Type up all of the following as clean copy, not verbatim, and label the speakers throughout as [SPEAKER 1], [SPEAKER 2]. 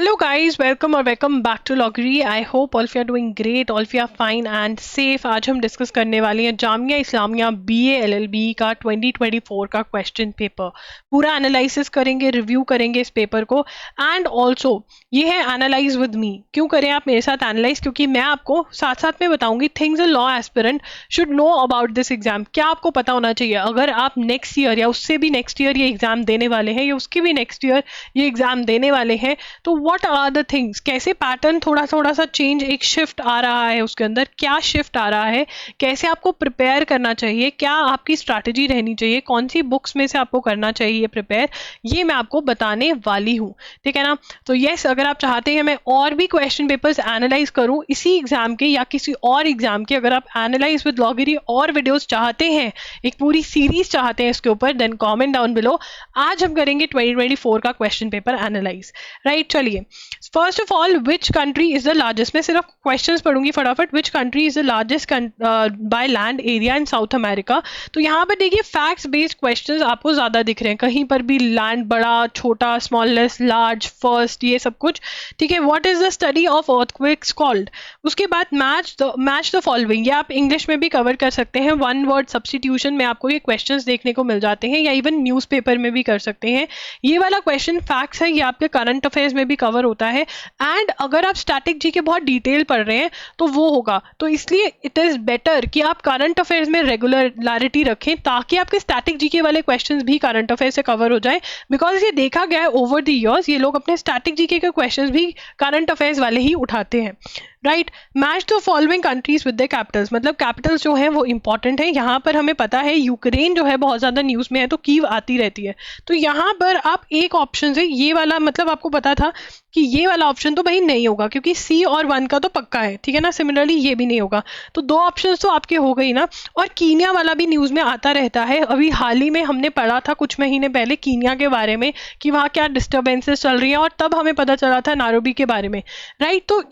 [SPEAKER 1] Hello guys, welcome or welcome back to Loggery. I hope all of you are doing great, all of you are fine and safe. आज हम discuss करने वाले हैं Jamia Islamia BA LLB का 2024 का question paper. पूरा analysis करेंगे, review करेंगे इस पेपर को एंड ऑल्सो ये है एनालाइज विद मी. क्यों करें आप मेरे साथ एनालाइज? क्योंकि मैं आपको साथ साथ में बताऊंगी things a law aspirant should know about this exam. क्या आपको पता होना चाहिए अगर आप नेक्स्ट ईयर या उससे भी नेक्स्ट ईयर ये एग्जाम देने वाले हैं या उसके भी नेक्स्ट ईयर ये एग्जाम देने वाले हैं, तो व्हाट आर द थिंग्स. कैसे पैटर्न थोड़ा सा चेंज, एक शिफ्ट आ रहा है उसके अंदर, क्या शिफ्ट आ रहा है, कैसे आपको प्रिपेयर करना चाहिए, क्या आपकी स्ट्रैटेजी रहनी चाहिए, कौन सी बुक्स में से आपको करना चाहिए प्रिपेयर, ये मैं आपको बताने वाली हूँ. ठीक है ना? तो यस, अगर आप चाहते हैं मैं और भी क्वेश्चन पेपर्स एनालाइज करूँ इसी एग्जाम के या किसी और एग्जाम के, अगर आप एनालाइज विद लॉगरी और वीडियोस चाहते हैं, एक पूरी सीरीज चाहते हैं इसके ऊपर, देन कमेंट डाउन बिलो. आज हम करेंगे 2024 का क्वेश्चन पेपर एनालाइज. राइट, चलिए. First of all, which country is the largest, मैं सिर्फ क्वेश्चंस पढ़ूंगी फटाफट. विच country is the largest by land area in south America. तो यहाँ पर देखिए फैक्ट्स बेस्ड क्वेश्चंस आपको ज्यादा दिख रहे हैं, कहीं पर भी लैंड बड़ा, छोटा, स्मॉलेस्ट, लार्ज, फर्स्ट, ये सब कुछ. ठीक है. What is the study of earthquakes called. उसके बाद मैच द फॉलोइंग, ये आप इंग्लिश में भी कवर कर सकते हैं. वन वर्ड सब्स्टिट्यूशन में आपको ये क्वेश्चंस देखने को मिल जाते हैं, या इवन न्यूज़पेपर में भी कर सकते हैं. ये वाला क्वेश्चन फैक्ट्स है, ये आपके करंट अफेयर्स में भी कवर होता है. एंड अगर आप स्टैटिक जी के बहुत डिटेल पढ़ रहे हैं तो वो होगा, तो इसलिए इट इज बेटर कि आप करंट अफेयर्स में रेगुलरिटी रखें ताकि आपके स्टैटिक जी के वाले क्वेश्चंस भी करंट अफेयर्स से कवर हो जाए. बिकॉज ये देखा गया है ओवर द इयर्स, ये लोग अपने स्टैटिक जी के क्वेश्चंस भी करंट अफेयर्स वाले ही उठाते हैं. Right. Match the following countries with the Capitals, मतलब कैपिटल्स जो है वो इंपॉर्टेंट है. यहाँ पर हमें पता है यूक्रेन जो है बहुत ज्यादा न्यूज में है, तो कीव आती रहती है. तो यहाँ पर आप एक ऑप्शन से ये वाला, मतलब आपको पता था कि ये वाला ऑप्शन तो भाई नहीं होगा क्योंकि C और 1 का तो पक्का है. ठीक है ना? सिमिलरली ये भी नहीं होगा, तो दो ऑप्शंस तो आपके हो गई ना. और कीनिया वाला भी न्यूज में आता रहता है. अभी हाल ही में हमने पढ़ा था कुछ महीने पहले कीनिया के बारे में कि वहाँ क्या डिस्टर्बेंसेस चल रही हैं, और तब हमें पता चला था नायरोबी के बारे में. राइट. तो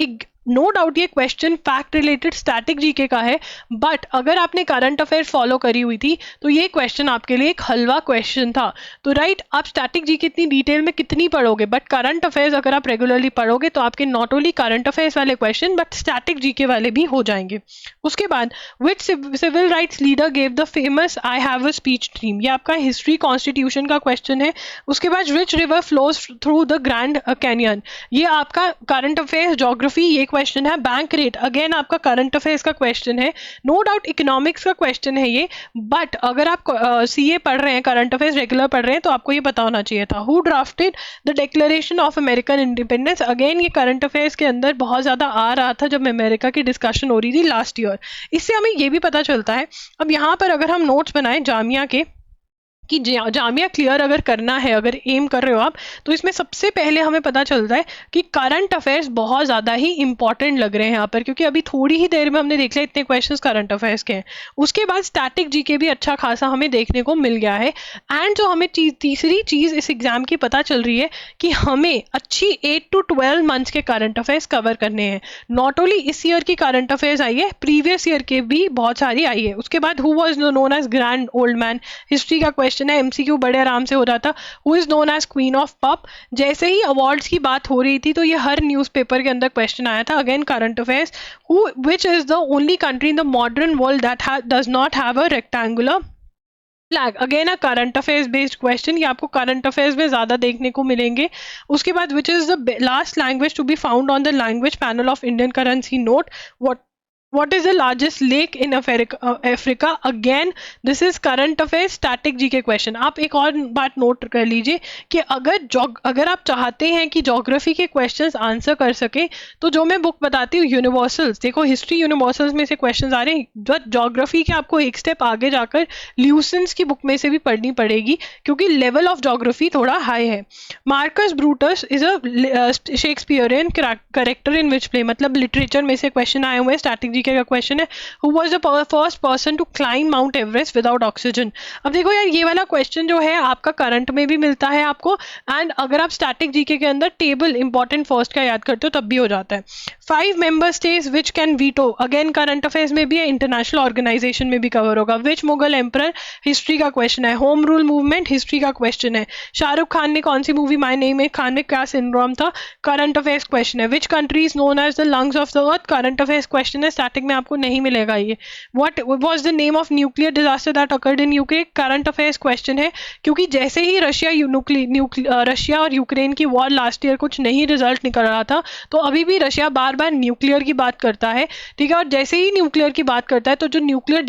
[SPEAKER 1] नो डाउट ये question fact related static GK का है, बट अगर आपने करंट अफेयर फॉलो करी हुई थी तो ये क्वेश्चन आपके लिए एक हलवा क्वेश्चन था. तो राइट, आप स्टैटिक जीके इतनी डिटेल में कितनी पढ़ोगे, बट करंट अफेयर्स अगर आप रेगुलरली पढ़ोगे तो आपके नॉट ओनली करंट अफेयर्स वाले क्वेश्चन बट स्टैटिक जीके वाले भी हो जाएंगे. उसके बाद which civil rights leader gave the famous I have a speech dream, ये आपका हिस्ट्री कॉन्स्टिट्यूशन का क्वेश्चन है. उसके बाद which river flows through the Grand Canyon, ये आपका करंट अफेयर्स ज्योग्राफी ये क्वेश्चन है. बैंक रेट अगेन आपका करंट अफेयर्स का क्वेश्चन है. नो डाउट इकोनॉमिक्स का क्वेश्चन है ये, बट अगर आप सीए पढ़ रहे हैं, करंट अफेयर्स रेगुलर पढ़ रहे हैं, तो आपको ये पता होना चाहिए था. Who drafted the declaration of American independence, again ये करंट अफेयर्स के अंदर बहुत ज्यादा आ रहा था जब अमेरिका की डिस्कशन हो रही थी लास्ट ईयर. इससे हमें ये भी पता चलता है. अब यहाँ पर अगर हम नोट्स बनाए जामिया के कि जामिया क्लियर अगर करना है, अगर एम कर रहे हो आप, तो इसमें सबसे पहले हमें पता चलता है कि करंट अफेयर्स बहुत ज़्यादा ही इंपॉर्टेंट लग रहे हैं यहाँ पर, क्योंकि अभी थोड़ी ही देर में हमने देख लिया इतने क्वेश्चंस करंट अफेयर्स के हैं. उसके बाद स्टैटिक जीके भी अच्छा खासा हमें देखने को मिल गया है. एंड जो हमें तीसरी चीज़ इस एग्जाम की पता चल रही है कि हमें अच्छी 8 to 12 मंथ्स के करंट अफेयर्स कवर करने हैं. नॉट ओनली इस ईयर की करंट अफेयर्स आई है, प्रीवियस ईयर के भी बहुत सारी आई है. उसके बाद who was known as grand old man, history का क्वेश्चन है, एमसीक्यू बड़े आराम से हो जाता. Who is known as queen of pop, जैसे ही अवार्ड्स की बात हो रही थी तो ये हर न्यूज़पेपर के अंदर क्वेश्चन आया था. Again current affairs. Who which is the only country in the modern world that does not have a rectangular flag, again a current affairs based question, ये आपको करंट अफेयर्स में ज्यादा देखने को मिलेंगे. उसके बाद which is the last language to be found on the language panel of Indian currency note. What is the largest lake in Africa? Again, this is current affairs static GK question. आप एक और बात note कर लीजिए कि अगर आप चाहते हैं कि ज्योग्राफी के क्वेश्चंस आंसर कर सके, तो जो मैं बुक बताती हूँ यूनिवर्सल्स, देखो हिस्ट्री यूनिवर्सल्स में से क्वेश्चंस आ रहे हैं, जो ज्योग्राफी के आपको एक स्टेप आगे जाकर ल्यूसेंस की बुक में से भी पढ़नी पड़ेगी क्योंकि लेवल ऑफ ज्योग्राफी थोड़ा हाई है. Marcus Brutus is a Shakespearean character in which play, मतलब लिटरेचर में से क्वेश्चन आए हुए हैं स्टैटिक जीके का क्वेश्चन है, who was the first person to climb Mount Everest without oxygen. अब देखो यार, ये वाला क्वेश्चन जो है आपका करंट में भी मिलता है आपको, एंड अगर आप स्टैटिक जीके के अंदर टेबल इंपॉर्टेंट फर्स्ट का याद करते हो तब भी हो जाता है। 5 member states which can veto, again current affairs में भी है, इंटरनेशनल ऑर्गेनाइजेशन में भी कवर होगा। विच मुगल एम्परर, हिस्ट्री का क्वेश्चन है। होम रूल मूवमेंट, हिस्ट्री का क्वेश्चन है। शाहरुख खान ने कौन सी मूवी माय नेम है खान में क्या सिंड्रोम था, करंट अफेयर्स क्वेश्चन है। Which country is known as the lungs of the earth, current affairs question है, स्टैटिक में आपको नहीं मिलेगा ये। What was the name of nuclear disaster that occurred in Ukraine, current affairs question है, क्योंकि जैसे ही रशिया और यूक्रेन की वॉर लास्ट ईयर कुछ नहीं रिजल्ट निकल रहा था, तो अभी भी रशिया बार बार न्यूक्लियर की बात करता है, ठीक है, और जैसे ही न्यूक्लियर की बात करता है तो जो न्यूक्लियर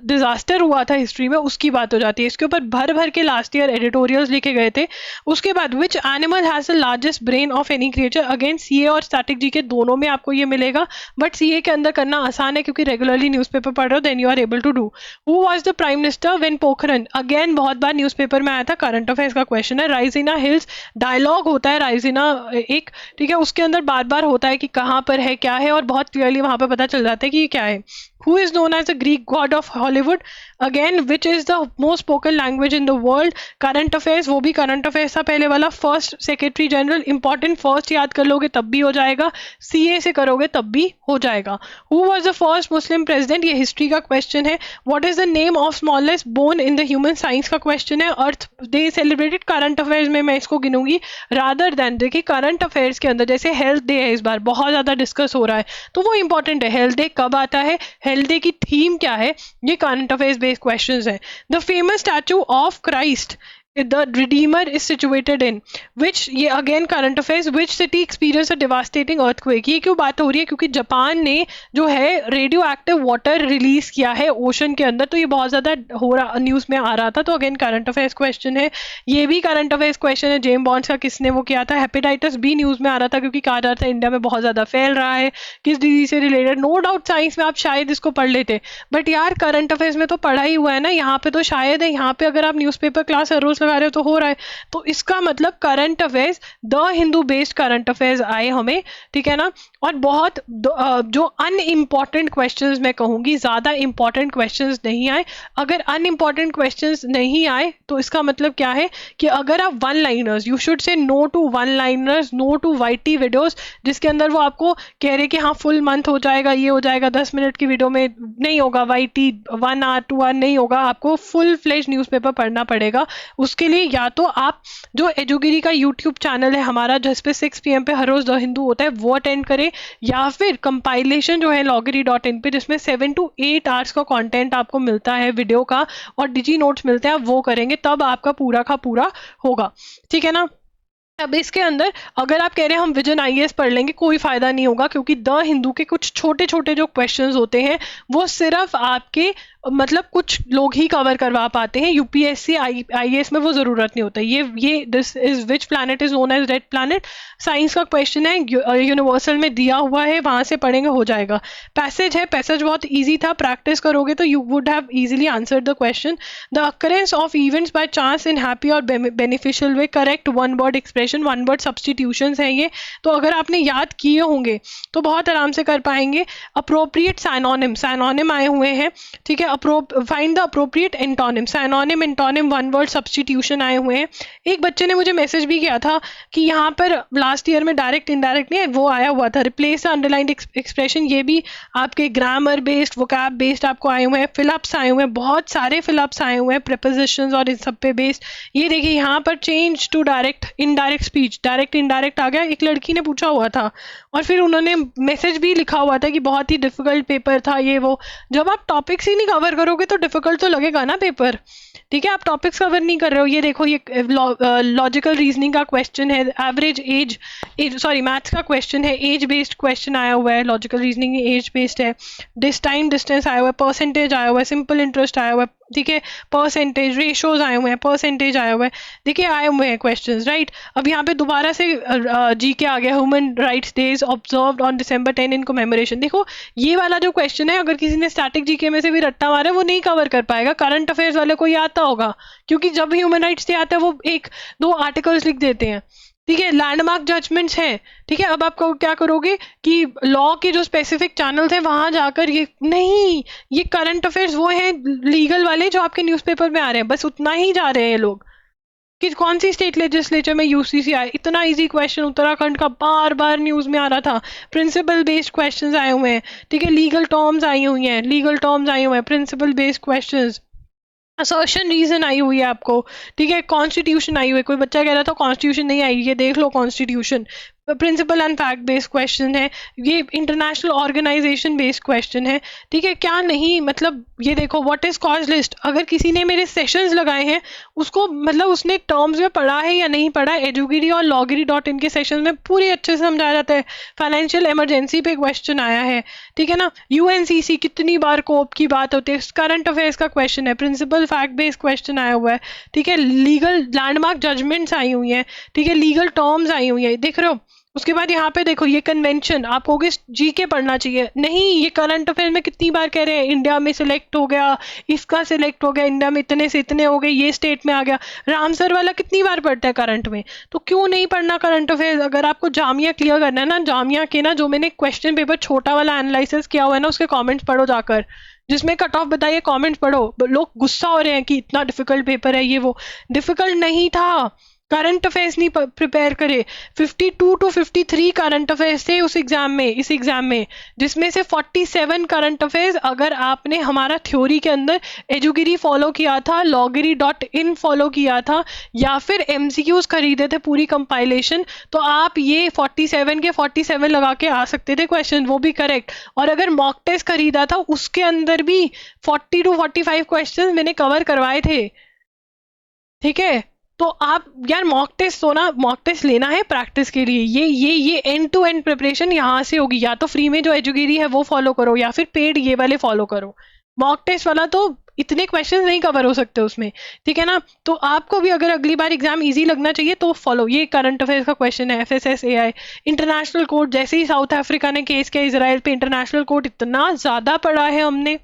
[SPEAKER 1] डिजास्टर हुआ था हिस्ट्री में उसकी बात हो जाती है। इसके ऊपर भर भर के लास्ट ईयर एडिटोरियल्स लिखे गए थे। उसके बाद which animal has the largest brain of any creature, again CA और स्टैटिक जी के दोनों में आपको ये मिलेगा, बट सीए के अंदर करना आसान है क्योंकि रेगुलरली न्यूज़पेपर पढ़ रहे हो, then you are able to do. Who was the prime minister when Pokhran, again बहुत बार न्यूज़पेपर में आया था, करंट अफेयर्स का क्वेश्चन है। राइजिना हिल्स, डायलॉग होता है राइजिना एक, ठीक है, उसके अंदर बार बार होता है कि कहाँ पर है क्या है, और बहुत क्लियरली वहां पर पता चल जाता है कि ये क्या है। Who is known as the Greek god of Hollywood? Again, which is the most spoken language in the world? Current affairs, वो भी current affairs था पहले वाला। First Secretary General, important first याद कर लोगे तब भी हो जाएगा, CA से करोगे तब भी हो जाएगा। Who was the first Muslim president? ये history का question है। What is the name of smallest bone in the human? science का question है। Earth Day celebrated, current affairs में मैं इसको गिनूंगी rather than, देखिए current affairs के अंदर जैसे health day है, इस बार बहुत ज़्यादा डिस्कस हो रहा है तो वो important है। health day कब आता है, हेल्थ डे की थीम क्या है, ये करंट अफेयर्स बेस्ड क्वेश्चंस है। The famous statue of Christ the Redeemer is situated in which, ये again current affairs. Which city experience a devastating earthquake, ये क्यों बात हो रही है, क्योंकि जापान ने जो है रेडियो एक्टिव वाटर रिलीज किया है ओशन के अंदर, तो ये बहुत ज्यादा हो रहा, न्यूज में आ रहा था, तो अगेन करंट अफेयर्स क्वेश्चन है। ये भी करंट अफेयर्स क्वेश्चन है। जेम्स बॉन्ड का किसने वो किया था, हेपेटाइटिस बी न्यूज में आ रहा था क्योंकि कहा जा रहा था इंडिया में बहुत ज्यादा फैल रहा है, किस डिजीज से रिलेटेड। नो डाउट साइंस में आप शायद इसको पढ़ लेते, बट यार करंट अफेयर्स में तो पढ़ा ही हुआ है ना, यहाँ पे तो शायद है, यहाँ पे अगर आप न्यूज़पेपर क्लास हर रोज लगा रहे हो तो हो रहा है, तो इसका मतलब current affairs, the Hindu based current affairs आए हमें, ठीक है ना। और बहुत जो अनइम्पॉर्टेंट क्वेश्चंस मैं कहूंगी, ज्यादा इंपॉर्टेंट क्वेश्चंस नहीं आए। अगर अनइम्पॉर्टेंट क्वेश्चंस नहीं आए तो इसका मतलब क्या है कि अगर आप one liners, you should say no to one liners, no to YT videos जिसके अंदर वो आपको कह रहे कि हाँ फुल मंथ हो जाएगा, ये हो जाएगा, 10 मिनट की वीडियो में नहीं होगा, वाईटी 1 आवर 2 आवर नहीं होगा, आपको फुल फ्लेज न्यूज़पेपर पढ़ना पड़ेगा। उसके लिए या तो आप जो एजुगिरी का यूट्यूब चैनल है हमारा जिस पे 6 PM पे हर रोज द हिंदू होता है वो अटेंड करें, या फिर कंपाइलेशन जो है loggery.in पे जिसमें 7 to 8 आवर्स का कंटेंट आपको मिलता है वीडियो का और डिजी नोट्स मिलते हैं, वो करेंगे तब आपका पूरा का पूरा होगा, ठीक है ना। अब इसके अंदर अगर आप कह रहे हैं हम विजन आईएएस पढ़ लेंगे, कोई फायदा नहीं होगा क्योंकि द हिंदू के कुछ छोटे छोटे जो क्वेश्चंस होते हैं वो सिर्फ आपके मतलब कुछ लोग ही कवर करवा पाते हैं, यूपीएससी आईएएस में वो जरूरत नहीं होता। ये this is which planet is known as red planet, science का क्वेश्चन है, यूनिवर्सल में दिया हुआ है, वहां से पढ़ेंगे हो जाएगा। पैसेज है, पैसेज बहुत ईजी था, प्रैक्टिस करोगे तो you would have easily answered the question. The occurrence of events by chance in happy और beneficial way, correct one word expression, one word substitutions है ये, तो अगर आपने याद किए होंगे तो बहुत आराम से कर पाएंगे। अप्रोप्रिएट साइनोनिम, साइनोनिम आए हुए हैं, ठीक है, find the appropriate antonym, synonym antonym one word substitution आए हुए हैं। एक बच्चे ने मुझे मैसेज भी किया था कि यहाँ पर लास्ट ईयर में डायरेक्ट इनडायरेक्ट नहीं वो आया हुआ था, रिप्लेस अंडरलाइंड एक्सप्रेशन, ये भी आपके ग्रामर बेस्ड वोकैब बेस्ड आपको आए हुए हैं। फिलअप्स आए हुए हैं, बहुत सारे फिलअप्स आए हुए हैं, प्रीपोजिशंस और इन सब पे बेस्ड। ये देखिए यहाँ पर change to direct indirect speech, direct indirect आ गया। एक लड़की ने पूछा हुआ था और फिर उन्होंने मैसेज भी लिखा हुआ था कि बहुत ही डिफिकल्ट पेपर था ये वो। जब आप टॉपिक्स ही नहीं कवर करोगे तो डिफिकल्ट तो लगेगा ना पेपर, ठीक है, आप टॉपिक्स कवर नहीं कर रहे हो। ये देखो ये लॉजिकल रीजनिंग का क्वेश्चन है, एवरेज एज सॉरी मैथ्स का क्वेश्चन है, एज बेस्ड क्वेश्चन आया हुआ है, लॉजिकल रीजनिंग एज बेस्ड है, टाइम डिस्टेंस आया हुआ है, परसेंटेज आया हुआ है, सिंपल इंटरेस्ट आया हुआ है, ठीक है, परसेंटेज रेशोज आए हुए हैं, परसेंटेज आया हुआ है, देखिए आए हुए हैं क्वेश्चंस, राइट। अब यहाँ पे दोबारा से जी के आ गया, human rights days observed on December 10 in commemoration. देखो ये वाला जो क्वेश्चन है अगर किसी ने स्टैटिक जीके में से भी रट्टा मारा है वो नहीं कवर कर पाएगा, करंट अफेयर्स वाले को ही आता होगा क्योंकि जब ह्यूमन राइट्स डे आता है वो 1-2 आर्टिकल्स लिख देते हैं, ठीक है, लैंडमार्क जजमेंट्स हैं। ठीक है, अब आप क्या करोगे कि लॉ के जो स्पेसिफिक चैनल्स हैं वहां जाकर ये नहीं, ये करंट अफेयर्स वो हैं लीगल वाले जो आपके न्यूज़पेपर में आ रहे हैं, बस उतना ही जा रहे हैं ये लोग कि कौन सी स्टेट लेजिस्लेचर में यूसीसी आए। इतना इजी क्वेश्चन उत्तराखंड का बार बार न्यूज में आ रहा था। प्रिंसिपल बेस्ड क्वेश्चंस आए हुए हैं। ठीक है, लीगल टर्म्स आई हुई हैं, लीगल टर्म्स आई हुए हैं, principle based questions, assertion reason आई हुई है आपको। ठीक है, कॉन्स्टिट्यूशन आई हुई है, कोई बच्चा कह रहा था कॉन्स्टिट्यूशन नहीं आई, ये देख लो constitution. Principle and fact based question है, ये इंटरनेशनल ऑर्गेनाइजेशन बेस्ड क्वेश्चन है। ठीक है, क्या नहीं, मतलब ये देखो व्हाट इज कॉज लिस्ट, अगर किसी ने मेरे सेशंस लगाए हैं उसको मतलब उसने टर्म्स में पढ़ा है या नहीं पढ़ा, एजुगिरी और loggery.in के सेशन में पूरी अच्छे से समझाया जाता है। फाइनेंशियल इमरजेंसी पे क्वेश्चन आया है। ठीक है ना, यूएनसीसी कितनी बार कोप की बात होती है, करंट अफेयर्स का क्वेश्चन है, प्रिंसिपल फैक्ट बेस्ड क्वेश्चन आया हुआ है। ठीक है, लीगल लैंडमार्क जजमेंट्स आई हुई हैं। ठीक है, लीगल टर्म्स आई हुई है, देख रहे हो। उसके बाद यहाँ पे देखो ये कन्वेंशन, आप कहोगे जीके पढ़ना चाहिए, नहीं, ये करंट अफेयर में कितनी बार कह रहे हैं इंडिया में सिलेक्ट हो गया, इसका सिलेक्ट हो गया, इंडिया में इतने से इतने हो गए, ये स्टेट में आ गया। रामसर वाला कितनी बार पढ़ता है करंट में, तो क्यों नहीं पढ़ना करंट अफेयर। अगर आपको जामिया क्लियर करना है ना, जामिया के ना जो मैंने क्वेश्चन पेपर छोटा वाला एनालिसिस किया हुआ है ना, उसके कॉमेंट्स पढ़ो जाकर, जिसमें कट ऑफ बताइए, कमेंट्स पढ़ो। लोग गुस्सा हो रहे हैं कि इतना डिफिकल्ट पेपर है, ये वो डिफिकल्ट नहीं था। करंट अफेयर्स नहीं प्रिपेयर करे, 52 to 53 करंट अफेयर्स थे उस एग्जाम में, इस एग्जाम में, जिसमें से 47 करंट अफेयर्स अगर आपने हमारा थ्योरी के अंदर एजुगिरी फॉलो किया था, loggery.in फॉलो किया था, या फिर एमसीक्यूज खरीदे थे पूरी कंपाइलेशन, तो आप ये 47 के 47 लगा के आ सकते थे क्वेश्चन, वो भी करेक्ट। और अगर मॉक टेस्ट खरीदा था उसके अंदर भी 40 to 45 क्वेश्चन मैंने कवर करवाए थे। ठीक है, तो आप यार मॉक टेस्ट तो ना, मॉक टेस्ट लेना है प्रैक्टिस के लिए, ये एंड टू एंड प्रिपरेशन यहाँ से होगी, या तो फ्री में जो एजुगिरी है वो फॉलो करो या फिर पेड ये वाले फॉलो करो। मॉक टेस्ट वाला तो इतने क्वेश्चन नहीं कवर हो सकते उसमें। ठीक है ना, तो आपको भी अगर अगली बार एग्जाम इजी लगना चाहिए तो फॉलो, ये करंट अफेयर्स का क्वेश्चन है। FSSAI, इंटरनेशनल कोर्ट, जैसे ही साउथ अफ्रीका ने केस किया इसराइल पे, इंटरनेशनल कोर्ट इतना ज्यादा पढ़ा है हमने।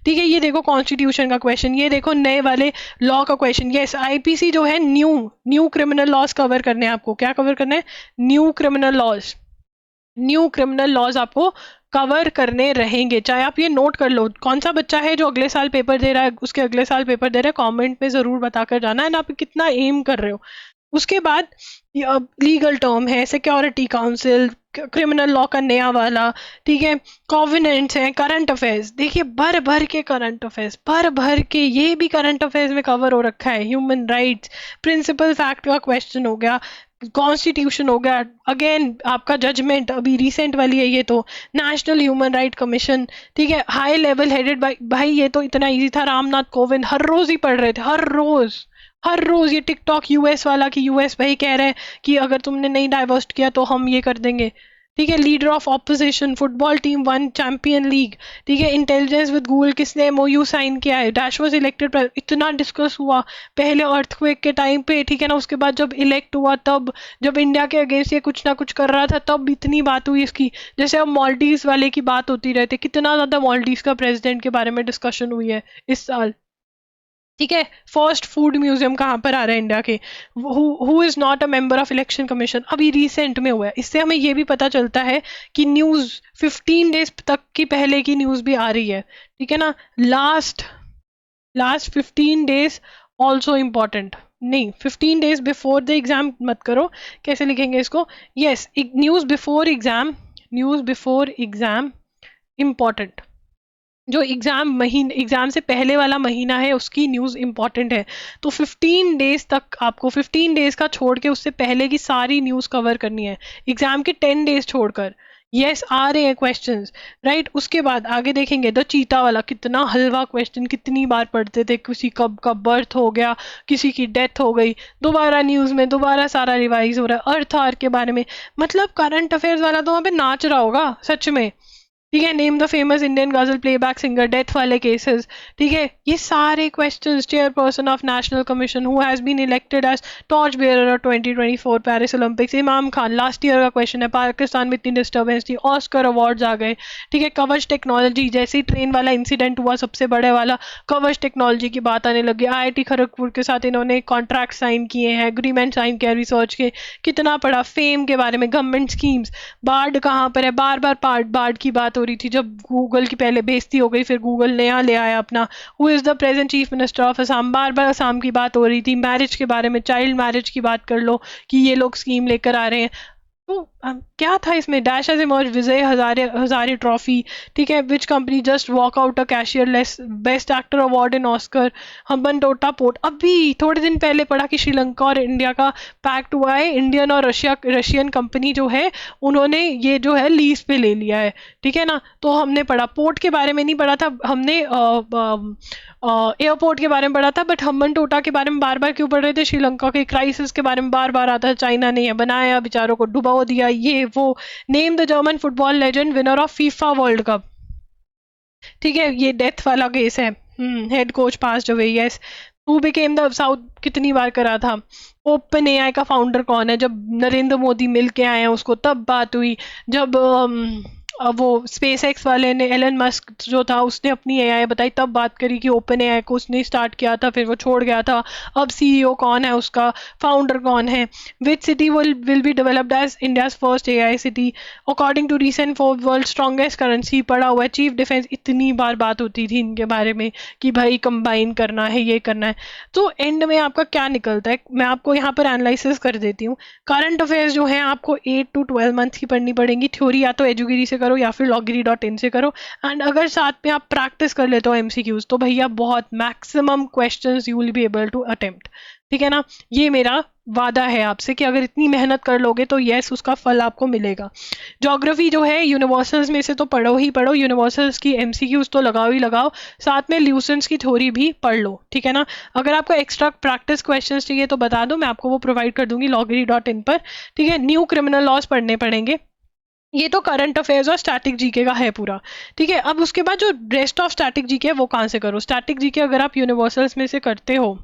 [SPEAKER 1] ठीक है, ये देखो कॉन्स्टिट्यूशन का क्वेश्चन, ये देखो नए वाले लॉ का क्वेश्चन। यस, आईपीसी जो है न्यू क्रिमिनल लॉज कवर करने हैं आपको, क्या कवर करना है, new criminal laws, new criminal laws आपको कवर करने रहेंगे। चाहे आप ये नोट कर लो, कौन सा बच्चा है जो अगले साल पेपर दे रहा है, उसके अगले साल पेपर दे रहा है, कमेंट में जरूर बताकर जाना है ना आप कितना एम कर रहे हो। उसके बाद लीगल टर्म है, सिक्योरिटी काउंसिल, क्रिमिनल लॉ का नया वाला। ठीक है, कॉवेनेंट्स हैं, करंट अफेयर्स, देखिए भर भर के करंट अफेयर्स, भर भर के, ये भी करंट अफेयर्स में कवर हो रखा है। ह्यूमन राइट्स, प्रिंसिपल फैक्ट का क्वेश्चन हो गया, कॉन्स्टिट्यूशन हो गया, अगेन आपका जजमेंट अभी रिसेंट वाली है ये तो, नेशनल ह्यूमन राइट कमीशन। ठीक है, हाई लेवल हेडेड बाय, भाई ये तो इतना इजी था, रामनाथ कोविंद हर रोज ही पढ़ रहे थे, हर रोज ये टिकटॉक यूएस वाला कि यूएस भाई कह रहे हैं कि अगर तुमने नहीं डाइवर्स्ट किया तो हम ये कर देंगे। ठीक है, leader of opposition, football team one champion league. ठीक है, इंटेलिजेंस विद गूगल, किसने एमओयू साइन किया है, डैश वाज इलेक्टेड, इतना डिस्कस हुआ पहले अर्थक्वेक के टाइम पे। ठीक है ना, उसके बाद जब इलेक्ट हुआ तब, जब इंडिया के अगेंस्ट ये कुछ ना कुछ कर रहा था तब इतनी बात हुई इसकी। जैसे अब मॉलडीव्स वाले की बात होती रहती, कितना ज्यादा मॉलडीव्स का प्रेसिडेंट के बारे में डिस्कशन हुई है इस साल। ठीक है, फर्स्ट फूड म्यूजियम कहाँ पर आ रहा है इंडिया के, who is not a member of election commission, अभी रिसेंट में हुआ है। इससे हमें ये भी पता चलता है कि न्यूज 15 डेज तक की पहले की न्यूज भी आ रही है। ठीक है ना, लास्ट 15 डेज ऑल्सो इम्पॉर्टेंट, नहीं 15 डेज बिफोर द एग्जाम मत करो, कैसे लिखेंगे इसको, yes, news before exam, news before exam important, जो एग्जाम से पहले वाला महीना है उसकी न्यूज़ इंपॉर्टेंट है। तो 15 डेज तक आपको, 15 डेज का छोड़ के उससे पहले की सारी न्यूज़ कवर करनी है, एग्जाम के 10 डेज छोड़कर। यस, आ रहे हैं क्वेश्चंस, राइट। उसके बाद आगे देखेंगे द चीता वाला, कितना हलवा क्वेश्चन, कितनी बार पढ़ते थे, किसी कब का बर्थ हो गया, किसी की डेथ हो गई, दोबारा न्यूज़ में दोबारा सारा रिवाइज हो रहा है, अर्थ आर के बारे में, मतलब करंट अफेयर्स वाला तो वहाँ पे नाच रहा होगा सच में। ठीक है, name the famous Indian ghazal playback singer, death वाले केसेस, ठीक है, ये सारे questions. Chairperson of national commission who has been elected as torch bearer 2024 Paris Olympics, Imam Khan, last year का क्वेश्चन है। पाकिस्तान में इतनी डिस्टर्बेंस थी, ऑस्कर अवार्ड्स आ गए, ठीक है। कवच टेक्नोलॉजी, जैसे ही ट्रेन वाला इंसिडेंट हुआ सबसे बड़े वाला, कवच टेक्नोलॉजी की बात आने लगी। IIT खड़गपुर के साथ इन्होंने कॉन्ट्रैक्ट साइन किए हैं, एग्रीमेंट साइन किया रिसर्च के, कितना पढ़ा फेम के बारे में, गवर्नमेंट स्कीम्स। बार्ड कहाँ पर है, बार बार बार्ड की बात हो रही थी जब गूगल की पहले बेइज्जती हो गई, फिर गूगल नया ले आया अपना। Who is the present chief minister of Assam, बार बार असम की बात हो रही थी। मैरिज के बारे में, चाइल्ड मैरिज की बात कर लो कि ये लोग स्कीम लेकर आ रहे हैं। तो क्या था इसमें, dash as emerge Vijay Hazare Hazare trophy, ठीक है। Which company just walk out a cashierless, best actor award in Oscar, Hambantota port. अभी थोड़े दिन पहले पढ़ा कि श्रीलंका और इंडिया का पैक्ट हुआ है, इंडियन और रशियन कंपनी जो है उन्होंने ये जो है लीज पे ले लिया है, ठीक है ना। तो हमने पढ़ा, पोर्ट के बारे में नहीं पढ़ा था हमने, एयरपोर्ट के बारे में पढ़ा था, बट हम्बन टोटा के बारे में बार बार क्यों पढ़ रहे थे, श्रीलंका के क्राइसिस के बारे में बार बार आता है, चाइना ने ये बनाया, बेचारों को डुबा दिया, ये वो। Name the German football legend winner of FIFA world cup, ठीक है, ये डेथ वाला केस है। Head coach pass away, yes. Who became the south, कितनी बार करा था। ओपन AI का फाउंडर कौन है, जब नरेंद्र मोदी मिल के आए हैं उसको तब बात हुई। जब वो स्पेस एक्स वाले ने, एलन मस्क जो था उसने अपनी AI बताई, तब बात करी कि ओपन AI को उसने स्टार्ट किया था, फिर वो छोड़ गया था। अब CEO कौन है उसका, फाउंडर कौन है। Which city will be developed as India's first AI city according to recent for world strongest currency, पड़ा हुआ है। चीफ डिफेंस, इतनी बार बात होती थी इनके बारे में कि भाई कंबाइन करना है, ये करना है। तो एंड में आपका क्या निकलता है, मैं आपको यहाँ पर एनालिसिस कर देती हूँ। करंट अफेयर्स जो हैं आपको 8 to 12 मंथ की पढ़नी पड़ेंगी। थ्योरी या तो एजुगिरी से करो या फिर loggery.in से करो, एंड अगर साथ में आप प्रैक्टिस कर लेते हो MCQs तो भैया बहुत maximum questions you will be able to attempt, ठीक है ना। ये मेरा वादा है आपसे कि अगर इतनी मेहनत कर लोगे तो यस उसका फल आपको मिलेगा। ज्योग्राफी जो है यूनिवर्सल्स में से तो पढ़ो ही पढ़ो, यूनिवर्सल्स की MCQs तो लगाओ ही लगाओ, साथ में ल्यूसेंट्स की थ्योरी भी पढ़ लो, ठीक है ना। अगर आपको एक्स्ट्रा प्रैक्टिस क्वेश्चंस चाहिए तो बता दो, मैं आपको वो प्रोवाइड कर दूंगी loggery.in पर, ठीक है। न्यू क्रिमिनल लॉज पढ़ने पड़ेंगे। ये तो करंट अफेयर्स और स्टैटिक जीके का है पूरा, ठीक है। अब उसके बाद जो रेस्ट ऑफ स्टैटिक जीके है वो कहाँ से करो। स्टैटिक जीके अगर आप यूनिवर्सल्स में से करते हो,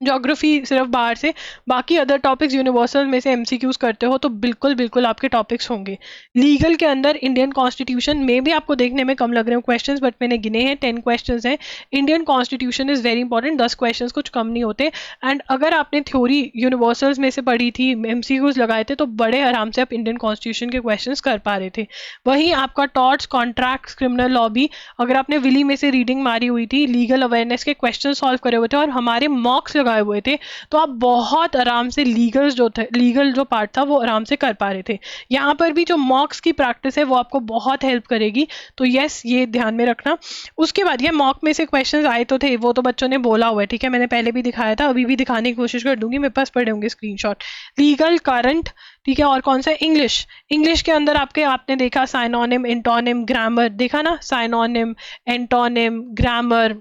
[SPEAKER 1] ज्योग्राफी सिर्फ बाहर से, बाकी अदर टॉपिक्स यूनिवर्सल में से MCQs करते हो तो बिल्कुल बिल्कुल आपके टॉपिक्स होंगे। लीगल के अंदर इंडियन कॉन्स्टिट्यूशन में भी आपको देखने में कम लग रहे हो क्वेश्चंस, बट मैंने गिने हैं 10 क्वेश्चंस हैं। Indian constitution is very important, 10 questions कुछ कम नहीं होते। एंड अगर आपने थ्योरी यूनिवर्सल्स में से पढ़ी थी, MCQs लगाए थे, तो बड़े आराम से आप इंडियन कॉन्स्टिट्यूशन के क्वेश्चन कर पा रहे थे। वहीं आपका टॉर्ट्स, कॉन्ट्रैक्ट्स, क्रिमिनल लॉ भी अगर आपने विली में से रीडिंग मारी हुई थी, लीगल अवेयरनेस के क्वेश्चन सॉल्व करे हुए थे और हमारे मॉक्स हुए थे, तो आप बहुत आराम से लीगल जो पार्ट था वो आराम से कर पा रहे थे। यहाँ पर भी जो मॉक्स की प्रैक्टिस है वो आपको बहुत हेल्प करेगी, तो यस ये ध्यान में रखना। उसके बाद ये मॉक में से क्वेश्चंस आए तो थे, वो तो बच्चों ने बोला हुआ है, ठीक है, मैंने पहले भी दिखाया था, अभी भी दिखाने की कोशिश कर दूंगी, मेरे पास पड़े होंगे स्क्रीनशॉट। लीगल, करंट, ठीक है, और कौन सा, इंग्लिश के अंदर आपने देखा साइनोनिम, एंटोनिम, ग्रामर देखा ना, साइनोनिम, एंटोनिम, ग्रामर,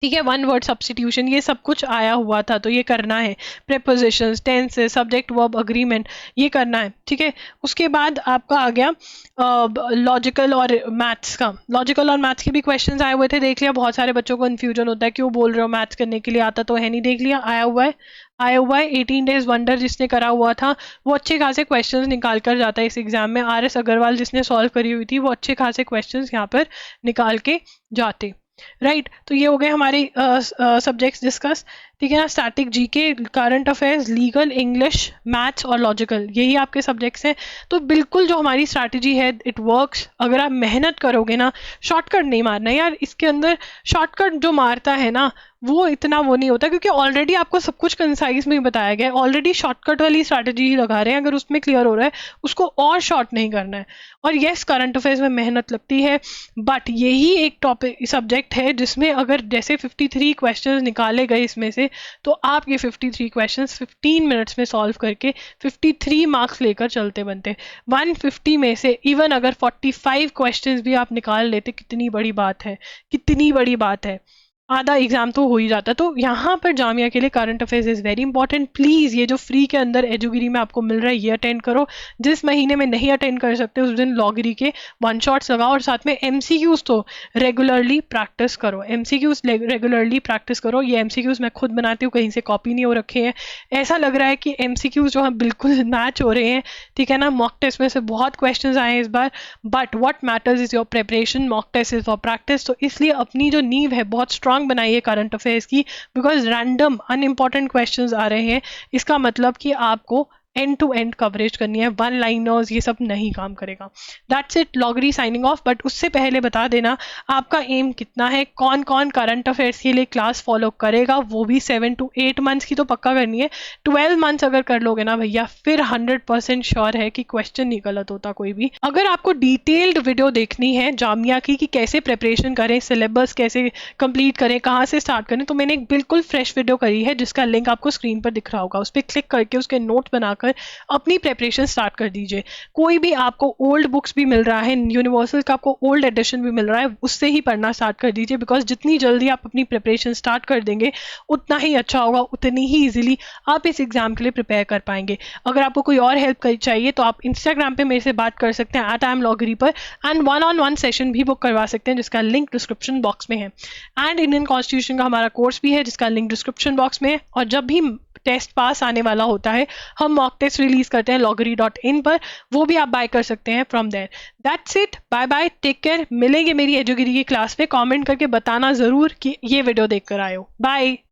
[SPEAKER 1] ठीक है, वन वर्ड सब्स्टिट्यूशन, ये सब कुछ आया हुआ था, तो ये करना है। Prepositions, tenses, subject verb, agreement, ये करना है, ठीक है। उसके बाद आपका आ गया लॉजिकल और मैथ्स का। लॉजिकल और मैथ्स के भी क्वेश्चंस आए हुए थे, देख लिया। बहुत सारे बच्चों को कन्फ्यूजन होता है क्यों बोल रहे हो मैथ्स करने के लिए, आता तो है नहीं, देख लिया, आया हुआ है। 18 डेज वंडर जिसने करा हुआ था वो अच्छे खासे क्वेश्चंस निकाल कर जाता है इस एग्जाम में। RS अग्रवाल जिसने सॉल्व करी हुई थी वो अच्छे खासे क्वेश्चंस यहाँ पर निकाल के जाते, राइट। तो ये हो गए हमारे सब्जेक्ट्स डिस्कस, ठीक है ना। Static GK, current affairs, legal, English, maths और लॉजिकल, यही आपके सब्जेक्ट्स हैं। तो बिल्कुल जो हमारी स्ट्रैटेजी है इट वर्क्स। अगर आप मेहनत करोगे ना, शॉर्टकट नहीं मारना यार, इसके अंदर शॉर्टकट जो मारता है ना वो इतना वो नहीं होता, क्योंकि ऑलरेडी आपको सब कुछ कंसाइज में ही बताया गया है। ऑलरेडी शॉर्टकट वाली स्ट्रैटेजी ही लगा रहे हैं, अगर उसमें क्लियर हो रहा है उसको और शॉर्ट नहीं करना है। और येस करंट अफेयर्स में मेहनत लगती है, बट यही एक टॉपिक सब्जेक्ट है जिसमें अगर जैसे 53 क्वेश्चन निकाले गए इसमें से, तो आप ये 53 क्वेश्चंस 15 मिनट्स में सॉल्व करके 53 मार्क्स लेकर चलते बनते। 150 में से इवन अगर 45 क्वेश्चंस भी आप निकाल लेते, कितनी बड़ी बात है, कितनी बड़ी बात है। आधा एग्जाम तो हो ही जाता है। तो यहाँ पर जामिया के लिए current affairs is very important. Please ये जो फ्री के अंदर एजुगिरी में आपको मिल रहा है ये अटेंड करो। जिस महीने में नहीं अटेंड कर सकते उस दिन लॉगरी के वन शॉट्स लगाओ, और साथ में एमसीक्यूज तो रेगुलरली प्रैक्टिस करो। एमसीक्यूज रेगुलरली प्रैक्टिस करो। ये एमसीक्यूज मैं खुद बनाती हूँ, कहीं से कॉपी नहीं हो रखे हैं। ऐसा लग रहा है कि एमसीक्यूज जो है बिल्कुल मैच हो रहे हैं, ठीक है ना। मॉक टेस्ट में से बहुत क्वेश्चंस आए हैं इस बार, but what matters is your preparation. Mock test is for practice. तो इसलिए अपनी जो नींव है बहुत स्ट्रांग बनाइए करंट अफेयर्स की, बिकॉज रैंडम अनइम्पॉर्टेंट क्वेश्चंस आ रहे हैं। इसका मतलब कि आपको एंड टू एंड कवरेज करनी है, वन लाइनर्स ये सब नहीं काम करेगा। दैट्स इट, लॉगरी साइनिंग ऑफ। बट उससे पहले बता देना आपका एम कितना है, कौन कौन करंट अफेयर्स के लिए क्लास फॉलो करेगा, वो भी 7 to 8 मंथ्स की तो पक्का करनी है। 12 मंथ्स अगर कर लोगे ना भैया, फिर 100% श्योर है कि क्वेश्चन नहीं गलत होता कोई भी। अगर आपको डिटेल्ड वीडियो देखनी है जामिया की कि कैसे प्रिपरेशन करें, सिलेबस कैसे कंप्लीट करें, कहाँ से स्टार्ट करें, तो मैंने एक बिल्कुल फ्रेश वीडियो करी है जिसका लिंक आपको स्क्रीन पर दिख रहा होगा। उस पर क्लिक करके उसके नोट बनाकर अपनी प्रेपरेशन स्टार्ट कर दीजिए। कोई भी आपको ओल्ड बुक्स भी मिल रहा है, यूनिवर्सल का आपको ओल्ड एडिशन भी मिल रहा है, उससे ही पढ़ना स्टार्ट कर दीजिए। बिकॉज जितनी जल्दी आप अपनी प्रिपरेशन स्टार्ट कर देंगे उतना ही अच्छा होगा, उतनी ही इजीली आप इस एग्जाम के लिए प्रिपेयर कर पाएंगे। अगर आपको कोई और हेल्प चाहिए तो आप इंस्टाग्राम पे मेरे से बात कर सकते हैं @IamLoggery पर, एंड 1-on-1 सेशन भी बुक करवा सकते हैं जिसका लिंक डिस्क्रिप्शन बॉक्स में है। एंड इंडियन कॉन्स्टिट्यूशन का हमारा कोर्स भी है जिसका लिंक डिस्क्रिप्शन बॉक्स में है। और जब भी टेस्ट पास आने वाला होता है हम मॉक टेस्ट रिलीज करते हैं loggery.in पर, वो भी आप बाय कर सकते हैं from there. That's it, bye bye, take care. मिलेंगे मेरी एजुगिरी की क्लास में। कमेंट करके बताना जरूर कि ये वीडियो देखकर आए हो। बाय।